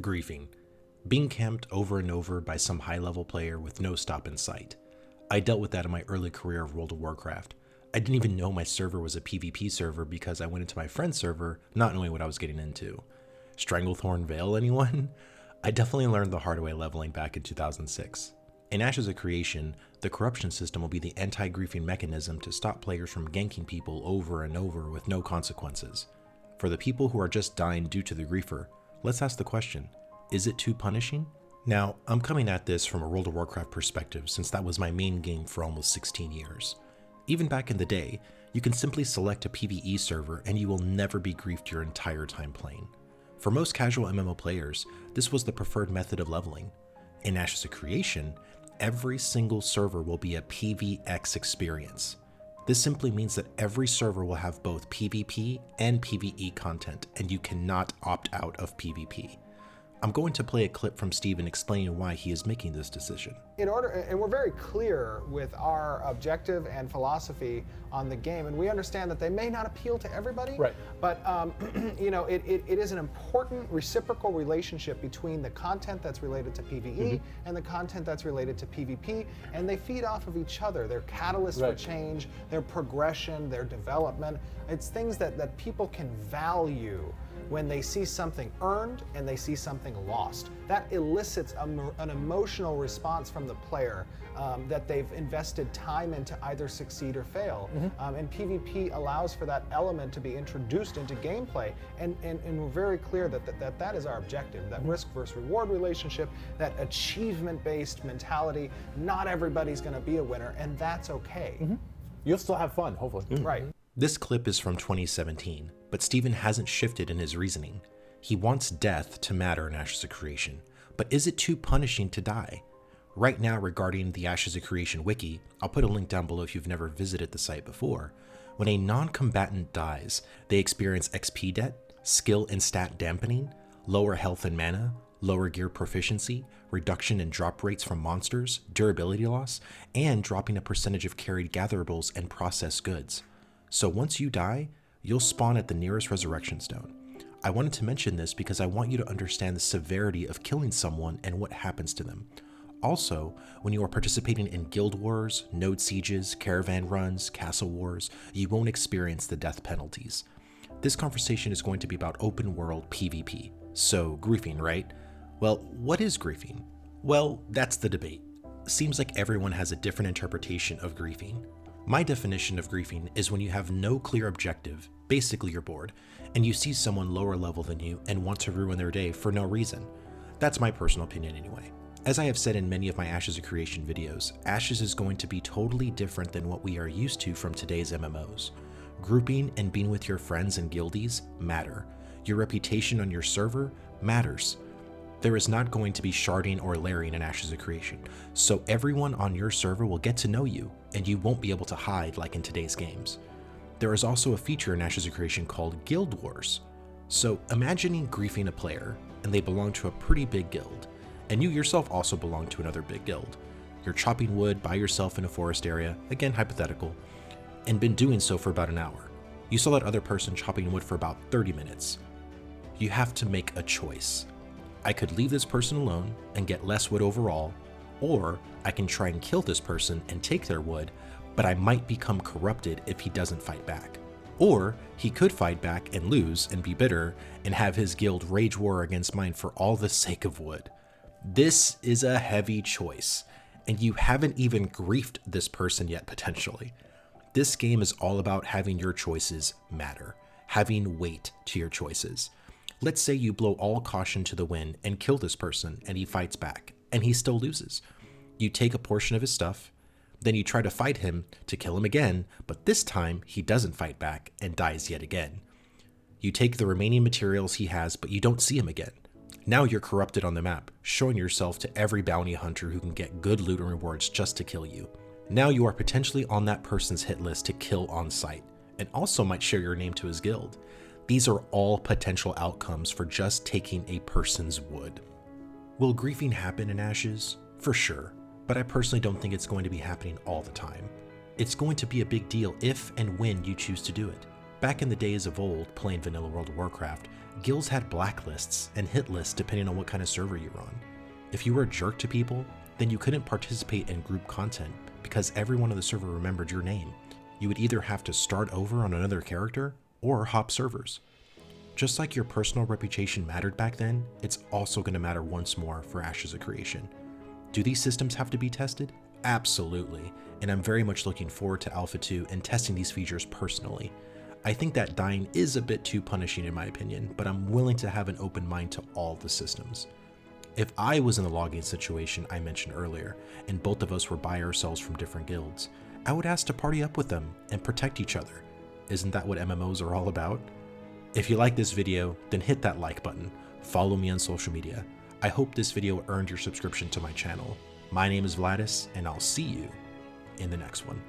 Griefing. Being camped over and over by some high-level player with no stop in sight. I dealt with that in my early career of World of Warcraft. I didn't even know my server was a PvP server because I went into my friend's server not knowing what I was getting into. Stranglethorn Vale, anyone? I definitely learned the hard way leveling back in 2006. In Ashes of Creation, the corruption system will be the anti-griefing mechanism to stop players from ganking people over and over with no consequences. For the people who are just dying due to the griefer, let's ask the question, is it too punishing? Now, I'm coming at this from a World of Warcraft perspective since that was my main game for almost 16 years. Even back in the day, you can simply select a PvE server and you will never be griefed your entire time playing. For most casual MMO players, this was the preferred method of leveling. In Ashes of Creation, every single server will be a PvX experience. This simply means that every server will have both PvP and PvE content, and you cannot opt out of PvP. I'm going to play a clip from Steven explaining why he is making this decision. And we're very clear with our objective and philosophy on the game, and we understand that they may not appeal to everybody, right. But you know, it is an important reciprocal relationship between the content that's related to PvE and the content that's related to PvP, and they feed off of each other. They're catalysts for change, their progression, their development. It's things that people can value when they see something earned and they see something lost. That elicits an emotional response from the player that they've invested time into either succeed or fail. And PvP allows for that element to be introduced into gameplay, and we're very clear that is our objective, that risk versus reward relationship, that achievement-based mentality. Not everybody's gonna be a winner, and that's okay. You'll still have fun, hopefully. Right. This clip is from 2017, but Steven hasn't shifted in his reasoning. He wants death to matter in Ashes of Creation, but is it too punishing to die? Right now, regarding the Ashes of Creation wiki, I'll put a link down below if you've never visited the site before. When a non-combatant dies, they experience XP debt, skill and stat dampening, lower health and mana, lower gear proficiency, reduction in drop rates from monsters, durability loss, and dropping a percentage of carried gatherables and processed goods. So once you die, you'll spawn at the nearest resurrection stone. I wanted to mention this because I want you to understand the severity of killing someone and what happens to them. Also, when you are participating in guild wars, node sieges, caravan runs, castle wars, you won't experience the death penalties. This conversation is going to be about open world PvP. So griefing, right? Well, what is griefing? Well, that's the debate. Seems like everyone has a different interpretation of griefing. My definition of griefing is when you have no clear objective, basically you're bored, and you see someone lower level than you and want to ruin their day for no reason. That's my personal opinion anyway. As I have said in many of my Ashes of Creation videos, Ashes is going to be totally different than what we are used to from today's MMOs. Grouping and being with your friends and guildies matter. Your reputation on your server matters. There is not going to be sharding or layering in Ashes of Creation, so everyone on your server will get to know you, and you won't be able to hide like in today's games. There is also a feature in Ashes of Creation called Guild Wars. So imagining griefing a player, and they belong to a pretty big guild, and you yourself also belong to another big guild. You're chopping wood by yourself in a forest area, again hypothetical, and been doing so for about an hour. You saw that other person chopping wood for about 30 minutes. You have to make a choice. I could leave this person alone and get less wood overall, or I can try and kill this person and take their wood, but I might become corrupted if he doesn't fight back. Or he could fight back and lose and be bitter and have his guild rage war against mine for all the sake of wood. This is a heavy choice, and you haven't even griefed this person yet potentially. This game is all about having your choices matter, having weight to your choices. Let's say you blow all caution to the wind and kill this person and he fights back, and he still loses. You take a portion of his stuff, then you try to fight him to kill him again, but this time he doesn't fight back and dies yet again. You take the remaining materials he has, but you don't see him again. Now you're corrupted on the map, showing yourself to every bounty hunter who can get good loot and rewards just to kill you. Now you are potentially on that person's hit list to kill on sight, and also might share your name to his guild. These are all potential outcomes for just taking a person's wood. Will griefing happen in Ashes? For sure, but I personally don't think it's going to be happening all the time. It's going to be a big deal if and when you choose to do it. Back in the days of old, playing vanilla World of Warcraft, guilds had blacklists and hit lists depending on what kind of server you were on. If you were a jerk to people, then you couldn't participate in group content because everyone on the server remembered your name. You would either have to start over on another character or hop servers. Just like your personal reputation mattered back then, it's also going to matter once more for Ashes of Creation. Do these systems have to be tested? Absolutely, and I'm very much looking forward to Alpha 2 and testing these features personally. I think that dying is a bit too punishing in my opinion, but I'm willing to have an open mind to all the systems. If I was in the logging situation I mentioned earlier, and both of us were by ourselves from different guilds, I would ask to party up with them and protect each other. Isn't that what MMOs are all about? If you like this video, then hit that like button. Follow me on social media. I hope this video earned your subscription to my channel. My name is Vlhadus, and I'll see you in the next one.